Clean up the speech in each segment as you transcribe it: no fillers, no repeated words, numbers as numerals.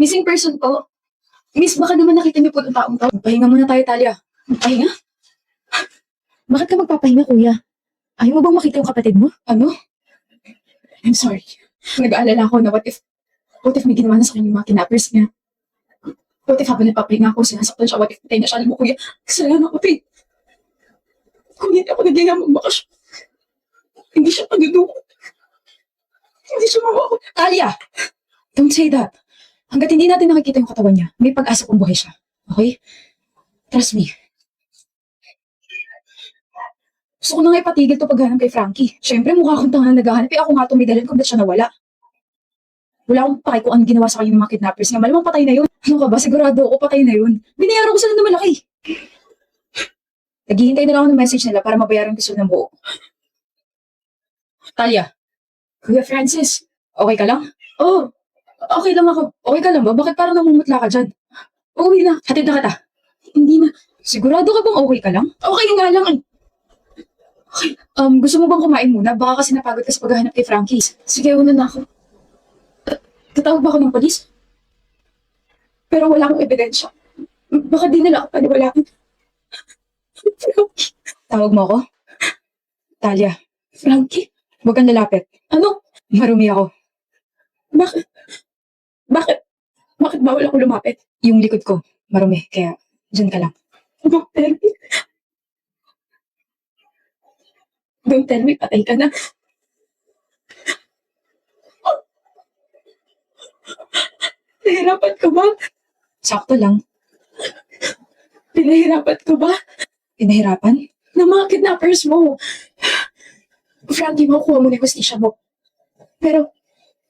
Missing person po. Miss, baka naman nakita niyo po yung taong to. Pahinga muna tayo, Talia. Pahinga? Bakit ka magpapahinga, kuya? Ayaw mo bang makita yung kapatid mo? Ano? I'm sorry. Nag-aalala ako na what if may ginawa na sa kanya yung mga kidnappers niya? What if habang nagpapahinga ako, sinasaktan siya, what if patay na siya? Alam mo, kuya, kasalanan ko, Pete. Kung hindi ako nagaya magbakasyon, hindi siya padudukot. Hindi siya mawawala. Talia! Don't say that. Hanggat hindi natin nakikita yung katawan niya, may pag-asa kung buhay siya. Okay? Trust me. Gusto ko na nga ipatigil to paghanap kay Frankie. Siyempre, mukha akong tanga naghahanap. Ako nga tumidalan kung ba't siya nawala. Wala akong pake kung anong ginawa sa kanya ng mga kidnappers niya. Malamang patay na yun. Ano ka ba? Sigurado ako patay na yun. Binayaran ko sila ng malaki. Naghihintay na lang ako ng message nila para mabayaran ko sila ng buo. Talia. Kuya Francis. Okay ka lang? Oo. Okay lang ako. Okay ka lang ba? Bakit parang namumutla ka dyan? Uuwi na. Hatid na kita. Hindi na. Sigurado ka bang okay ka lang? Okay nga lang. Okay. Gusto mo bang kumain muna? Baka kasi napagod ka sa paghahanap kay Frankie. Sige, una na ako. Tatawag ba ako ng polis? Pero wala akong ebidensya. Baka di nila ako paniwalaan. Frankie. Tawag mo ako? Talia. Frankie? Huwag kang lalapit. Ano? Marumi ako. Bakit? Bakit? Bakit bawal ako lumapit? Yung likod ko, marumi. Kaya, dyan ka lang. Don't tell me. Don't tell me, patay ka na. Nahirapan ka ba? Sakto lang. Pinahirapan ka ba? Pinahirapan? Ng mga kidnappers mo. Frankie, makukuha mo na yung hustisya mo. Pero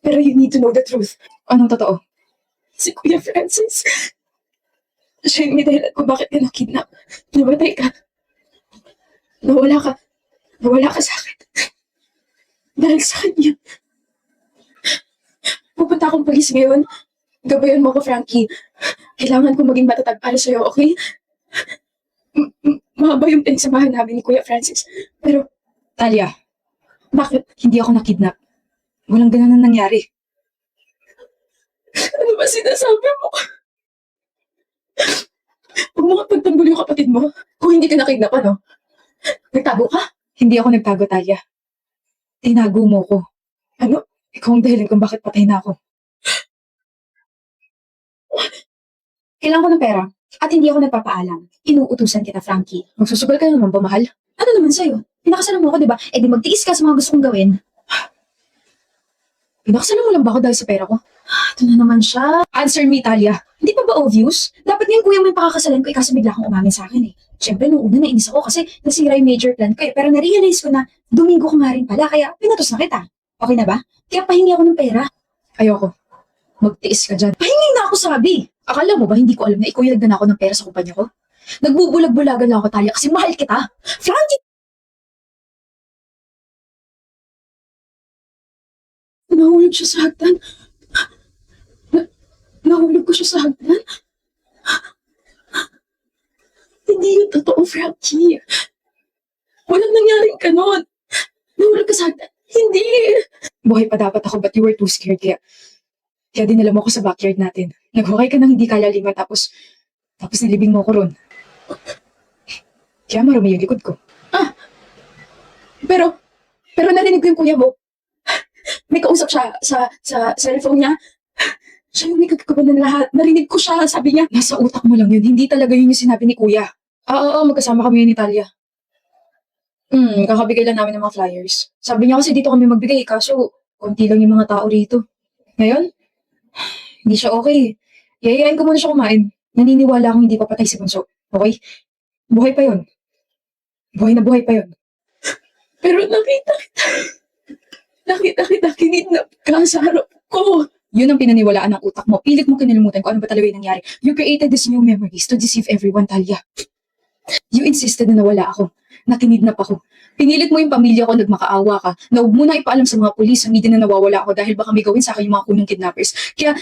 you need to know the truth. Anong totoo? Si Kuya Francis. Siya yung may dahilan kung bakit ka na-kidnap. Namatay ka. Nawala ka. Nawala ka sa akin. Dahil sa kanya. Pupunta akong polis ngayon. Gabayan mo ko, Frankie. Kailangan ko maging matatag para sa'yo, okay? Mahaba yung pinagsamahan namin ni Kuya Francis. Pero, Talia, bakit hindi ako na-kidnap? Walang ganun na nangyari. Ano ba sinasabi mo? Huwag mo kapagtanggol yung kapatid mo. Kung hindi ka na-kidnap, ano? Nagtago ka? Hindi ako nagtago, Talia. Tinago mo ko. Ano? Ikaw ang dahilan kung bakit patay na ako. Kailangan ko ng pera at hindi ako nagpapaalam. Inuutusan kita, Frankie. Magsusugal ka naman ba, mahal? Ano naman sa'yo? Pinakasalan mo ako, diba? Eh di magtiis ka sa mga gusto kong gawin. Pinakasalan mo lang ba ako dahil sa pera ko? Ito na naman siya. Answer me, Talia. Hindi pa ba obvious? Dapat nga yung kuya mo yung pakakasalan ko, ikaso bigla kang umamin sa akin eh. Siyempre, nung una nainis ako kasi nasira yung major plan ko eh. Pero na-realize ko na Domingo ko nga rin pala, kaya pinatos na kita. Okay na ba? Kaya pahingi ako ng pera. Ayoko. Magtiis ka dyan. Pahingi na ako, sabi. Akala mo ba hindi ko alam na ikaw yung nagdana ako ng pera sa kumpanya ko? Nagbubulag-bulagan lang ako, Talia, kasi mahal kita. Frankie! Nahulog siya sa hagdan. Nahulog ko siya sa hagdan. Hindi yung totoo, Frankie. Walang nangyaring ganon. Nahulog ka sa hagdan. Hindi. Buhay pa dapat ako, but you were too scared, kaya dinala mo ako sa backyard natin. Naghukay ka ng hindi kalalima, tapos nilibing mo ko ron. Kaya marumi yung likod ko. Pero narinig ko yung kuya mo. May kausap siya sa cellphone niya. Siya yung may kagagawa ng lahat. Narinig ko siya, sabi niya. Nasa utak mo lang yun, hindi talaga yun yung sinabi ni kuya. Oo, magkasama kami yun, Italia. Kakabigay lang namin ng mga flyers. Sabi niya kasi dito kami magbigay, kaso konti lang yung mga tao rito. Ngayon, hindi siya okay. Yayayain ko muna siya kumain. Naniniwala akong hindi papatay si Bunso. Okay? Buhay pa yun. Buhay na buhay pa yun. Pero nakita kita, kinidnap ka sa harap ko. Yun ang pinaniwalaan ng utak mo. Pilit mo kinilimutan kung ano ba talaga yung nangyari. You created these new memories to deceive everyone, Talia. You insisted na nawala ako. Na kinidnap ako. Pinilit mo yung pamilya ko, nagmakaawa ka. Na huwag mo na ipaalam sa mga pulis, sa media na nawawala ako dahil baka may gawin sa akin yung mga kunong kidnappers. Kaya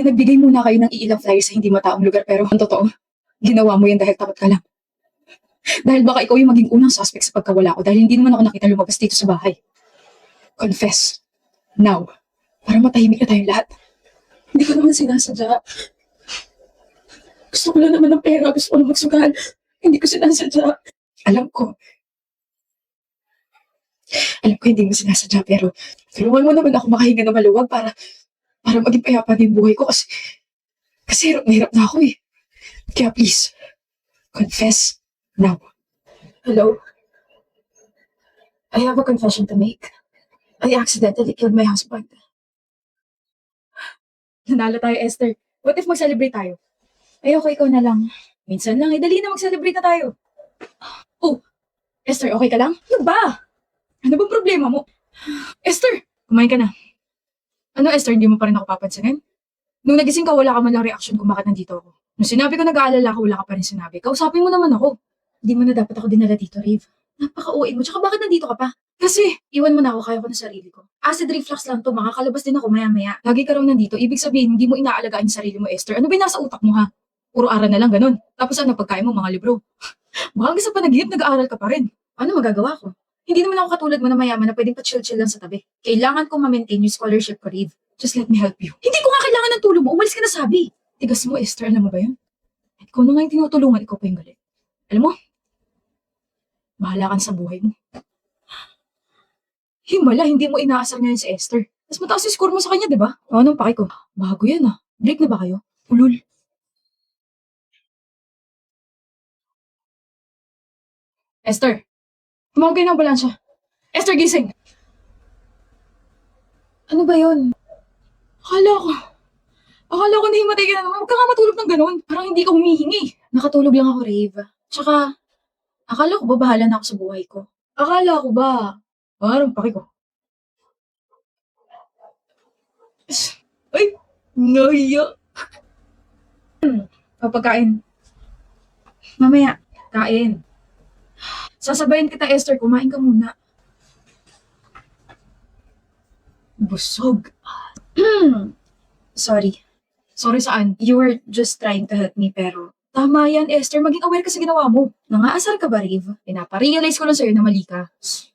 nagbigay muna kayo ng iilang flyers sa hindi mataong lugar. Pero ang totoo, ginawa mo yan dahil takot ka lang. Dahil baka ikaw yung maging unang suspect sa pagkawala ko dahil hindi naman ako nakita lumabas dito sa bahay. Confess. Now. Para matahimik na tayong lahat. Hindi ko naman sinasadya. Gusto ko lang naman ng pera. Gusto ko lang magsugal. Hindi ko sinasadya. Alam ko. Alam ko hindi mo sinasadya, pero tulungan mo naman ako makahinga na maluwag para maging payapa din yung buhay ko kasi hirap na hirap na ako eh. Kaya please, confess now. Hello? I have a confession to make. I accidentally killed my husband. Nanalo tayo, Esther. What if mag-celebrate tayo? Ayoko, ikaw na lang. Minsan lang, dali na mag-celebrate na tayo. Oh, Esther, okay ka lang? Ano ba? Ano bang problema mo? Esther, kumain ka na. Ano, Esther, hindi mo pa rin ako papansinin? Nung nagising ka, wala ka man lang reaction kung bakit nandito ako. Nung sinabi ko nag-aalala ka, wala ka pa rin sinabi. Kausapin mo naman ako. Hindi mo na dapat ako dinala dito, Rave. Napaka-uwi mo. Tsaka bakit nandito ka pa? Kasi, Iwan mo na ako, kaya ko na sarili ko. Acid reflux lang to, makakalabas din ako maya-maya. lagi ka raw nandito, ibig sabihin, hindi mo inaalagaan yung sarili mo, Esther. Ano ba yung nasa utak mo, ha? Puro aral na lang, ganun. Tapos ano, pagkain mo, mga libro. Baka hanggang sa panaginip, nag-aaral ka pa rin. Ano magagawa ko? Hindi naman ako katulad mo na mayaman na pwedeng pa-chill-chill lang sa tabi. Kailangan kong ma-maintain yung scholarship ko, Rave. Just let me help you. Hindi ko nga kailangan ng tulong mo. Umalis ka na sabi. Tigas mo, Esther, alam mo ba yun? Ikaw na nga yung tinutulungan, ikaw pa yung galit. Alam mo, bahala ka na sa buhay mo. Himala, hindi mo inaasar ngayon si Esther. Mas mataas yung score mo sa kanya, di ba? O, anong pake ko? Bago yan ah. Break na ba kayo? Ulul. Esther, tumawag kayo ng ambulansya. Esther, gising! Ano ba yun? Akala ko. Akala ko nahimatay ka na naman. Huwag ka nga matulog ng ganun. Parang hindi ka humihingi. Nakatulog lang ako, Rave. Tsaka, akala ko ba bahala na ako sa buhay ko? Akala ko ba? Parang pake ko. Ay, naiya. Pagkain. Mamaya. Kain. Sasabayin kita, Esther. Kumain ka muna. Busog. Sorry. Sorry saan? You were just trying to help me pero Tama yan, Esther. Maging aware ka sa ginawa mo. nangaasar ka ba, Rave? Pinaparealize ko lang sa'yo na mali ka.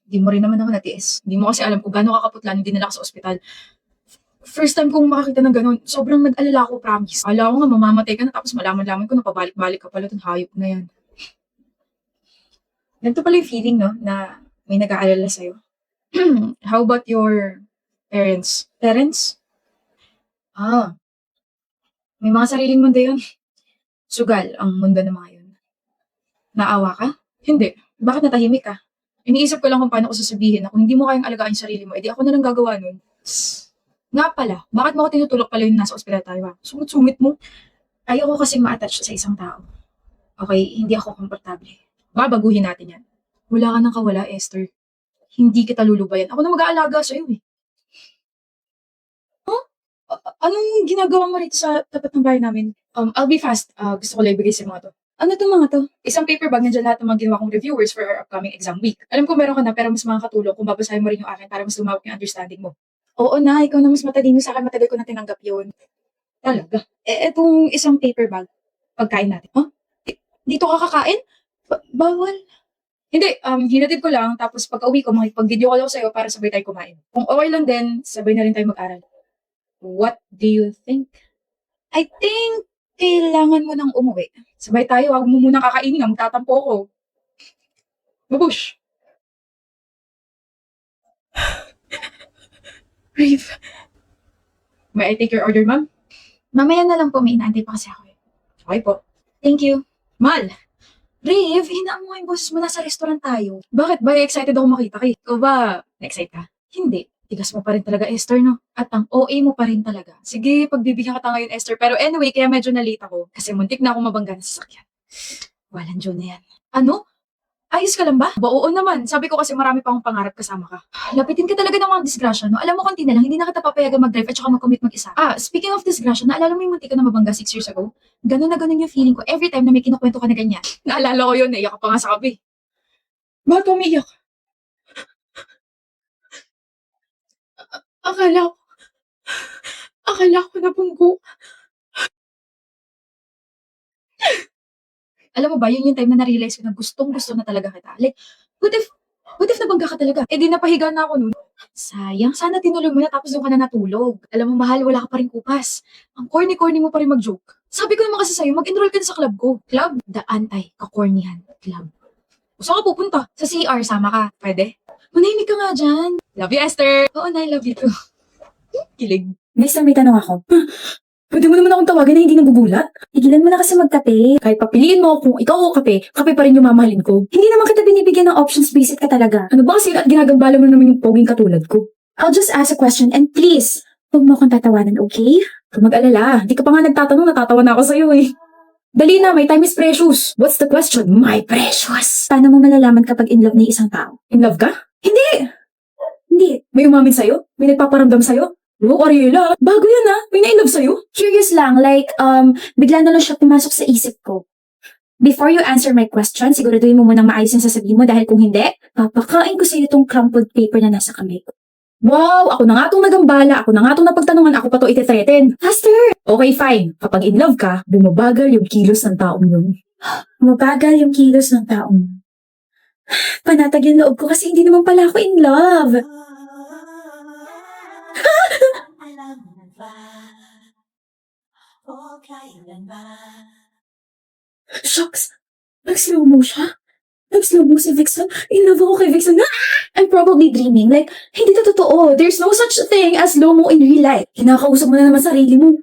Hindi mo rin naman ako natiis. Hindi mo kasi alam kung gaano kakaputlan yung dinala ka sa ospital. First time kong makakita ng ganun, sobrang nag-alala ako, promise. Akala ko nga mamamatay ka na tapos malaman-laman ko na pabalik-balik ka pala. Itong hayop na yan. Ganito pala yung feeling, no? Na may nag-aalala sa'yo. How about your parents? Parents? Ah, may mga sariling mundo yun. Sugal ang mundo ng mga yun. Naawa ka? Hindi. Bakit natahimik ka? Iniisip ko lang kung paano ko sasabihin na kung hindi mo kayang alagaan yung sarili mo, edi ako na lang gagawa nun. Nga pala, bakit mo ako tinutulok pala yung nasa ospital tayo ha? Sungit-sungit mo. Ayoko kasing ma-attach sa isang tao. Okay, hindi ako komportable. Babaguhin natin yan. Wala ka nang kawala, Esther. Hindi kita lulubayan. Ako na mag-aalaga sa'yo eh. Anong ginagawa mo rito sa tapat ng bahay namin? I'll be fast. Gusto ko lang ibigay sa mga to. Ano to mga to? Isang paper bag, nandiyan lahat ng mga ginawa kong reviewers for our upcoming exam week. Alam ko meron ka na, pero mas makakatulong kung babasahin mo rin yung akin para mas lumawak yung understanding mo. Oo na, ikaw na mas matalino sa akin. Matagal ko na tinanggap yun. Talaga. Etong isang paper bag, pagkain natin. Huh? Dito ka kakain? Bawal. Hindi, hinatid ko lang, tapos pagka-uwi ko, makipag-video call ako sa'yo para sabay tayo kumain. Kung okay lang din, sabay na rin tayo mag-aral. What do you think? I think kailangan mo nang umuwi. Sabay tayo, huwag mo munang kakainin nga, magtatampo ko. Babush! Rave. May I take your order, ma'am? Mamaya na lang po, may inaantay pa kasi ako eh. Okay po. Thank you. Mal, Rave, hinaan mo nga yung boses mo. Nasa restaurant tayo. bakit ba excited ako makita ka? Ikaw ba, na-excite ka? Hindi. Tigas mo pa rin talaga, Esther, no? At ang OA mo pa rin talaga. Sige, pagbibigyan kita ngayon, Esther. Pero anyway, kaya medyo nalate ako. Kasi muntik na ako mabangga ng sasakyan. Walang Diyon na yan. Ano? Ayos ka lang ba? Ba, oo naman. Sabi ko kasi marami pa akong pangarap kasama ka. Lapitin ka talaga ng mga disgrasya, no? Alam mo, konti na lang, hindi na kita papayagan mag-drive at saka mag-commit mag-isa. Speaking of disgrasya, naalala mo yung munti ka na mabangga 6 years ago? Ganun na ganun yung feeling ko every time na may kinukwento ka na ganyan. Naalala ko yun, naiyak ka pa nga sa kape. Bakit umiiyak? Akala ko, akala ko nabunggo. Alam mo ba, yun yung time na na-realize ko na gustong-gusto na talaga kita. Like, what if What if nabangga ka talaga? Eh di napahiga na ako nun. Sayang, sana tinuloy mo na tapos doon ka na natulog. Alam mo, mahal, wala ka pa rin kupas. Ang corny-corny mo pa rin mag-joke. Sabi ko naman kasi sa'yo, mag-enroll ka na sa club ko. Club? The Anti-Kakornihan Club. O saan ka pupunta? Sa CR, sama ka. Pwede? Manahimik ka nga dyan. Love you, Esther. Oo na, I love you too. Kilig. Mister, may tanong ako. Pwede mo naman akong tawagin na hindi nagugulat? Tigilan mo na kasi magkape. Kahit papiliin mo kung ikaw o kape, kape pa rin yung mamahalin ko. Hindi naman kita binibigyan ng options, basic ka talaga. Ano ba kasi at ginagambala mo naman yung poging katulad ko? I'll just ask a question and please, huwag mo akong tatawanan, okay? Kung mag-alala, di ka pa nga nagtatanong, natatawa na ako sa'yo eh. Dali na, my time is precious. What's the question? My precious. Paano mo malalaman kapag in love ni isang tao? In love ka? Hindi! Hindi. May umamin sa'yo? May nagpaparamdam sa'yo? Oh, Ariela, bago yan ah. May na-inlove sa'yo? Curious lang, like, bigla na lang siya pumasok sa isip ko. Before you answer my question, siguraduhin mo munang maayos yung sasabihin mo dahil kung hindi, papakain ko sa'yo itong crumpled paper na nasa kamay ko. Wow, ako na nga itong nagambala, ako na nga itong napagtanungan, ako pa to iti-threaten. Faster! Okay, fine. Kapag in love ka, bumabagal yung kilos ng taong yun. Bumabagal yung kilos ng taong yun. Panatag yung loob ko kasi hindi naman pala ako in love. Shucks! Nag-slow mo siya? Nag-slow mo si Vixen? In love ako kay Vixen. I'm probably dreaming. Like, hindi to totoo. There's no such thing as slow-mo in real life. Kinakausap mo na naman sarili mo.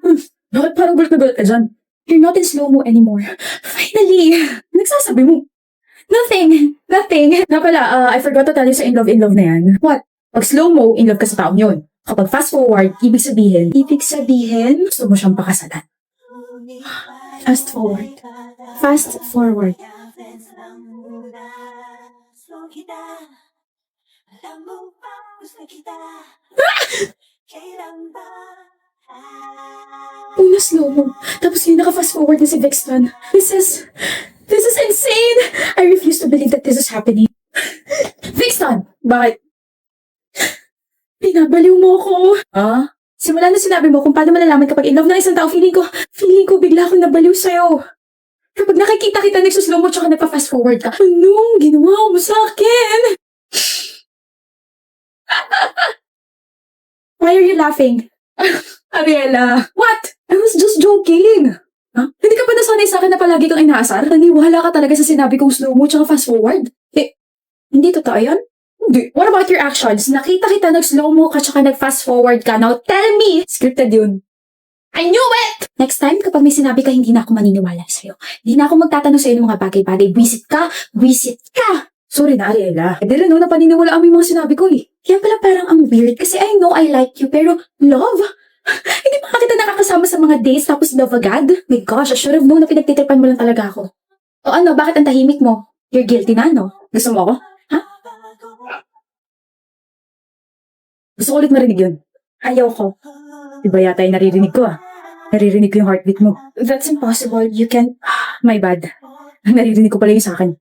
Bakit parang gulat na gulat ka dyan? You're not in slow-mo anymore. Finally! Nagsasabi mo. Nothing. Nga pala, I forgot to tell you sa in love na yan. What? Pag slow-mo, in love ka sa taong yun. Kapag fast forward, ibig sabihin, gusto mo siyang pakasalan. Fast forward. Fast forward. Una slow mo. Tapos yung naka-fast forward na si Vixen. This is insane! I refuse to believe that this is happening. Vixen! Bakit? Pinabaliw mo ko. Ah? Simula na sinabi mo kung paano malalaman kapag in love ng isang tao, feeling ko bigla akong nabaliw sa'yo. Kapag nakikita kita, nagsuslow mo tsaka nagpa-fast forward ka. Anong ginawa mo sa akin? Why are you laughing? Ariela. What? I was just joking. Huh? Hindi ka pa nasanay sa akin na palagi kang inaasar? Naniwala ka talaga sa sinabi kong slow mo tsaka fast forward? Hindi totoo yan? Hindi. What about your actions? Nakita kita nag-slow mo ka tsaka nag-fast forward ka. Now tell me! Scripted yun. I knew it! Next time, kapag may sinabi ka, hindi na ako maniniwala sa'yo. Hindi na ako magtatanong sa'yo ng mga bagay-bagay. Wisit ka! Sorry na, Ariela. Di rin na paniniwalaan mo yung mga sinabi ko eh. Yan pala parang ang weird kasi I know I like you, pero love? Hindi pa kita nakakasama sa mga dates tapos love agad? My gosh, I should have known na pinagtitripan mo lang talaga ako. O ano, bakit ang tahimik mo? You're guilty na, no? Gusto mo ako? Ha? Gusto ko ulit marinig yun. Ayaw ko. Iba yata yung naririnig ko ah. Naririnig ko yung heartbeat mo. That's impossible. You can't... My bad. Naririnig ko pala yung sa akin.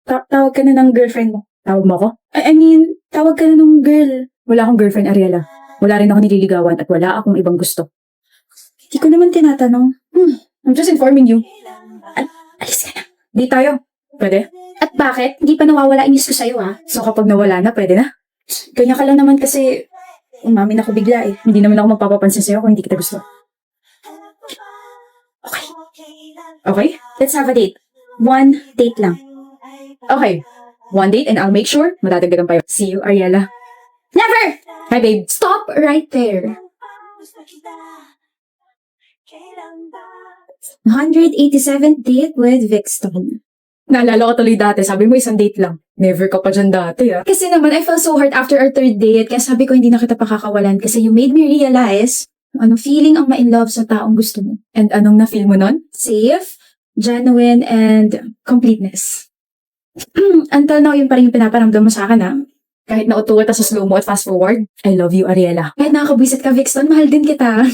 Tawag ka na ng girlfriend mo. Tawag mo ako? I mean, tawag ka na ng girl. Wala akong girlfriend, Ariela. Wala rin ako nililigawan at wala akong ibang gusto. Hindi ko naman tinatanong. I'm just informing you. Alis ka na. Di tayo. Pwede? At bakit? Hindi pa nawawala inis ko sa'yo ah. So kapag nawala na, pwede na? Ganyan ka lang naman kasi umamin ako bigla eh. Hindi naman ako magpapapansin sa'yo kung hindi kita gusto. Okay. Okay? Let's have a date. One date lang. Okay. One date and I'll make sure madadagdagan pa yun. See you, Ariela. Never! Hi, babe. Stop right there. 187th date with Vixen. Naalala ko tuloy dati, sabi mo isang date lang. Never ka pa dyan dati ah. Kasi naman, I felt so hard after our third date, kaya sabi ko hindi na kita pakakawalan kasi you made me realize kung anong feeling ang ma-in-love sa taong gusto mo. And anong na-feel mo nun? Safe, genuine, and completeness. Until now, yun pa rin yung pinaparamdam mo sa akin ah. Kahit nautuwa ta sa slow-mo at fast forward, I love you, Ariela. Kahit nakakabwisit ka, Vixen, mahal din kita.